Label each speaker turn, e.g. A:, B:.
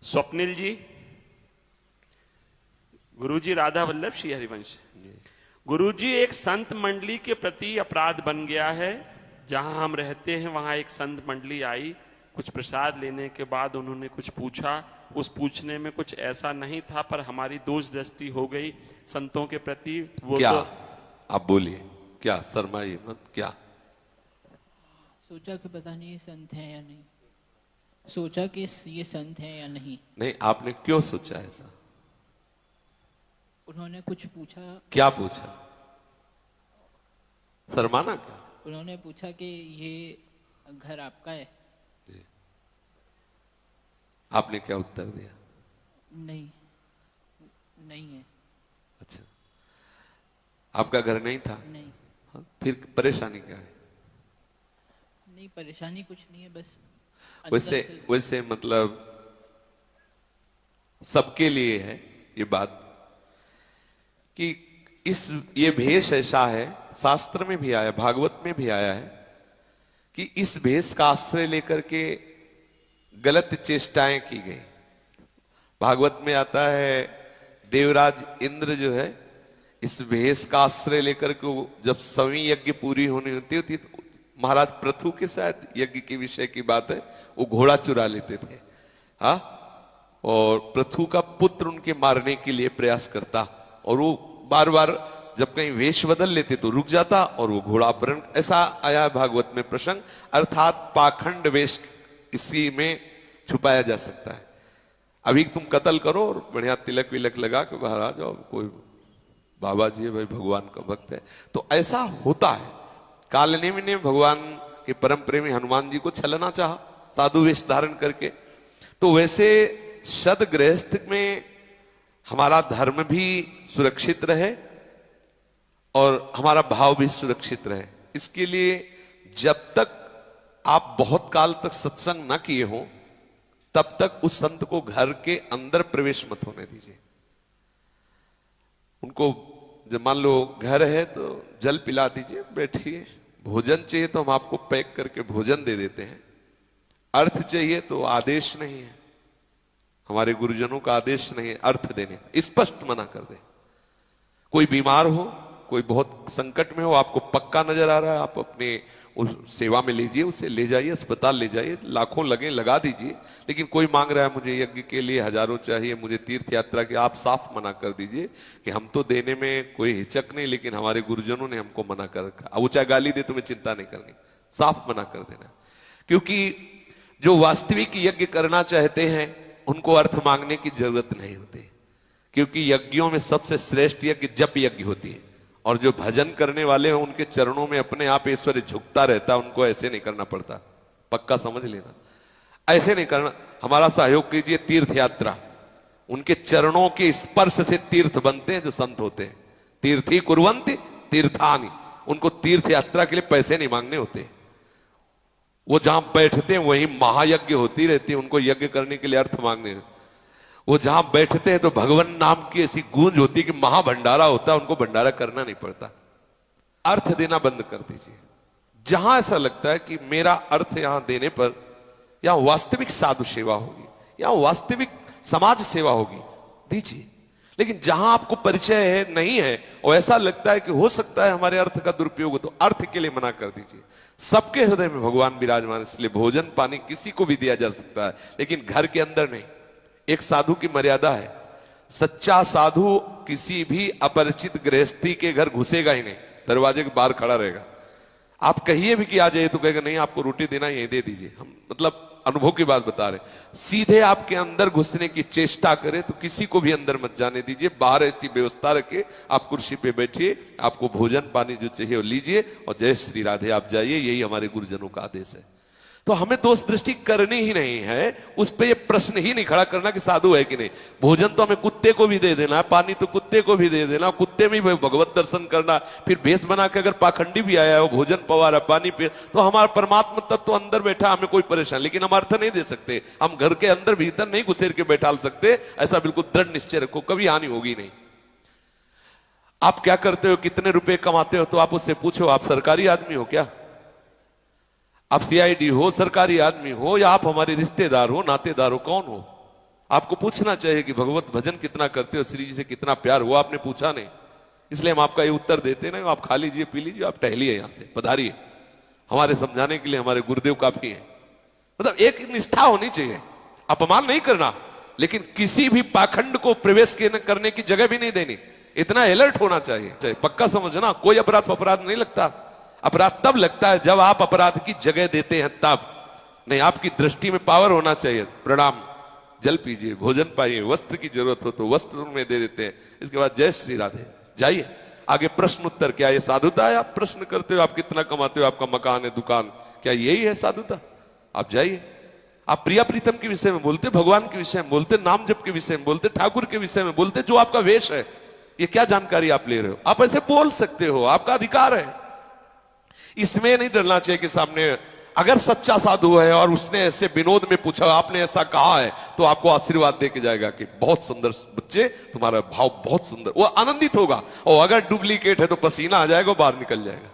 A: स्वप्निल जी, गुरुजी राधा वल्लभ श्री हरिवंश। गुरुजी, एक संत मंडली के प्रति अपराध बन गया है। जहां हम रहते हैं वहां एक संत मंडली आई, कुछ प्रसाद लेने के बाद उन्होंने कुछ पूछा। उस पूछने में कुछ ऐसा नहीं था, पर हमारी दोष दृष्टि हो गई संतों के प्रति। वो
B: क्या?
A: तो
B: आप बोलिए, क्या शर्माइए मत। क्या
C: सोचा कि पता नहीं ये संत है या नहीं, सोचा कि ये संत है या नहीं।
B: नहीं, आपने क्यों सोचा ऐसा?
C: उन्होंने कुछ पूछा।
B: क्या पूछा? शर्माना क्या?
C: उन्होंने पूछा कि ये घर आपका है?
B: आपने क्या उत्तर दिया?
C: नहीं, नहीं है।
B: अच्छा, आपका घर नहीं था?
C: नहीं।
B: हाँ, फिर परेशानी क्या है?
C: नहीं, परेशानी कुछ नहीं है, बस
B: वैसे मतलब सबके लिए है ये बात कि ये भेष ऐसा है, शास्त्र में भी आया, भागवत में भी आया है कि इस भेष का आश्रय लेकर के गलत चेष्टाएं की गई। भागवत में आता है, देवराज इंद्र जो है इस भेष का आश्रय लेकर के जब 100वीं यज्ञ पूरी होनी होती तो महाराज पृथु के साथ यज्ञ के विषय की बात है, वो घोड़ा चुरा लेते थे। हाँ, और पृथु का पुत्र उनके मारने के लिए प्रयास करता, और वो बार बार जब कहीं वेश बदल लेते तो रुक जाता और वो घोड़ा अपहरण। ऐसा आया है भागवत में प्रसंग, अर्थात पाखंड वेश इसी में छुपाया जा सकता है। अभी तुम कत्ल करो और बढ़िया तिलक विलक लगा के बाहर आ जाओ, कोई बाबा जी है भाई, भगवान का भक्त है, तो ऐसा होता है। कालनेमि ने भगवान के परम प्रेमी हनुमान जी को छलना चाहा साधु वेश धारण करके। तो वैसे सद गृहस्थ में हमारा धर्म भी सुरक्षित रहे और हमारा भाव भी सुरक्षित रहे, इसके लिए जब तक आप बहुत काल तक सत्संग न किए हो तब तक उस संत को घर के अंदर प्रवेश मत होने दीजिए। उनको जब मान लो घर है तो जल पिला दीजिए, बैठिए। भोजन चाहिए तो हम आपको पैक करके भोजन दे देते हैं। अर्थ चाहिए तो आदेश नहीं है, हमारे गुरुजनों का आदेश नहीं है अर्थ देने का, स्पष्ट मना कर दे। कोई बीमार हो, कोई बहुत संकट में हो, आपको पक्का नजर आ रहा है, आप अपने उस सेवा में लीजिए, उसे ले जाइए, अस्पताल ले जाइए, लाखों लगे लगा दीजिए। लेकिन कोई मांग रहा है मुझे यज्ञ के लिए हजारों चाहिए, मुझे तीर्थ यात्रा के, आप साफ मना कर दीजिए कि हम तो देने में कोई हिचक नहीं, लेकिन हमारे गुरुजनों ने हमको मना कर रखा। अब वो चाहे गाली दे, तुम्हें चिंता नहीं करनी, साफ मना कर देना। क्योंकि जो वास्तविक यज्ञ करना चाहते हैं उनको अर्थ मांगने की जरूरत नहीं होती, क्योंकि यज्ञों में सबसे श्रेष्ठ यज्ञ जप यज्ञ होती है। और जो भजन करने वाले हैं उनके चरणों में अपने आप ऐश्वर्य झुकता रहता है, उनको ऐसे नहीं करना पड़ता, पक्का समझ लेना, ऐसे नहीं करना। हमारा सहयोग कीजिए, तीर्थ यात्रा, उनके चरणों के स्पर्श से तीर्थ बनते हैं जो संत होते हैं। तीर्थी कुर्वन्ति तीर्थानि, उनको तीर्थ यात्रा के लिए पैसे नहीं मांगने होते। वो जहां बैठते हैं वहीं महायज्ञ होती रहती है, उनको यज्ञ करने के लिए अर्थ मांगने। वो जहां बैठते हैं तो भगवान नाम की ऐसी गूंज होती है कि महाभंडारा होता है, उनको भंडारा करना नहीं पड़ता। अर्थ देना बंद कर दीजिए। जहां ऐसा लगता है कि मेरा अर्थ यहां देने पर यहां वास्तविक साधु सेवा होगी, यहां वास्तविक समाज सेवा होगी, दीजिए। लेकिन जहां आपको परिचय है नहीं है और ऐसा लगता है कि हो सकता है हमारे अर्थ का दुरुपयोग हो, तो अर्थ के लिए मना कर दीजिए। सबके हृदय में भगवान विराजमान, इसलिए भोजन पानी किसी को भी दिया जा सकता है, लेकिन घर के अंदर नहीं। एक साधु की मर्यादा है, सच्चा साधु किसी भी अपरिचित गृहस्थी के घर घुसेगा ही नहीं, दरवाजे के बाहर खड़ा रहेगा। आप कहिए भी कि आ जाइए तो कहेगा नहीं, आपको रोटी देना यही दे दीजिए। हम मतलब अनुभव की बात बता रहे। सीधे आपके अंदर घुसने की चेष्टा करे तो किसी को भी अंदर मत जाने दीजिए। बाहर ऐसी व्यवस्था रखे, आप कुर्सी पे बैठिए, आपको भोजन पानी जो चाहिए वो लीजिए और जय श्री राधे आप जाइए। यही हमारे गुरुजनों का आदेश है। तो हमें दोष दृष्टि करनी ही नहीं है, उस पे ये प्रश्न ही नहीं खड़ा करना कि साधु है कि नहीं। भोजन तो हमें कुत्ते को भी दे देना, पानी तो कुत्ते को भी दे देना, कुत्ते में भी भगवत दर्शन करना। फिर भेष बना के अगर पाखंडी भी आया है, भोजन पवा रहा, पानी पे, तो हमारा परमात्मा तत्व तो अंदर बैठा, हमें कोई परेशान, लेकिन हम अर्थ नहीं दे सकते। हम घर के अंदर भीतर नहीं घुसेर के बैठाल सकते। ऐसा बिल्कुल दृढ़ निश्चय रखो, कभी हानि होगी नहीं। आप क्या करते हो, कितने रुपए कमाते हो, तो आप उससे पूछो आप सरकारी आदमी हो क्या, आप सीआईडी हो, सरकारी आदमी हो, या आप हमारे रिश्तेदार हो, नातेदार हो, कौन हो? आपको पूछना चाहिए कि भगवत भजन कितना करते हो, श्री जी से कितना प्यार हुआ, आपने पूछा नहीं, इसलिए हम आपका ये उत्तर देते नहीं। आप खा लीजिए, पी लीजिए, आप टहलिए, यहां से पधारिए, हमारे समझाने के लिए हमारे गुरुदेव काफी है। मतलब एक निष्ठा होनी चाहिए, अपमान नहीं करना, लेकिन किसी भी पाखंड को प्रवेश करने की जगह भी नहीं देनी, इतना अलर्ट होना चाहिए। पक्का समझना, कोई अपराध नहीं लगता। अपराध तब लगता है जब आप अपराध की जगह देते हैं, तब नहीं। आपकी दृष्टि में पावर होना चाहिए। प्रणाम, जल पीजिए, भोजन पाइए, वस्त्र की जरूरत हो तो वस्त्र में दे देते हैं। इसके बाद जय श्री राधे, जाइए आगे। प्रश्न उत्तर, क्या ये साधुता है? आप प्रश्न करते हो, आप कितना कमाते हो, आपका मकान है, दुकान, क्या यही है साधुता? आप जाइए, आप प्रिया प्रीतम के विषय में बोलते, भगवान के विषय में बोलते, नाम जप के विषय में बोलते, ठाकुर के विषय में बोलते, जो आपका वेश है, ये क्या जानकारी आप ले रहे हो? आप ऐसे बोल सकते हो, आपका अधिकार है। इसमें नहीं डरना चाहिए कि सामने अगर सच्चा साधु है और उसने ऐसे विनोद में पूछा, आपने ऐसा कहा है, तो आपको आशीर्वाद दे के जाएगा कि बहुत सुंदर बच्चे, तुम्हारा भाव बहुत सुंदर, वो आनंदित होगा। और अगर डुप्लीकेट है तो पसीना आ जाएगा, बाहर निकल जाएगा।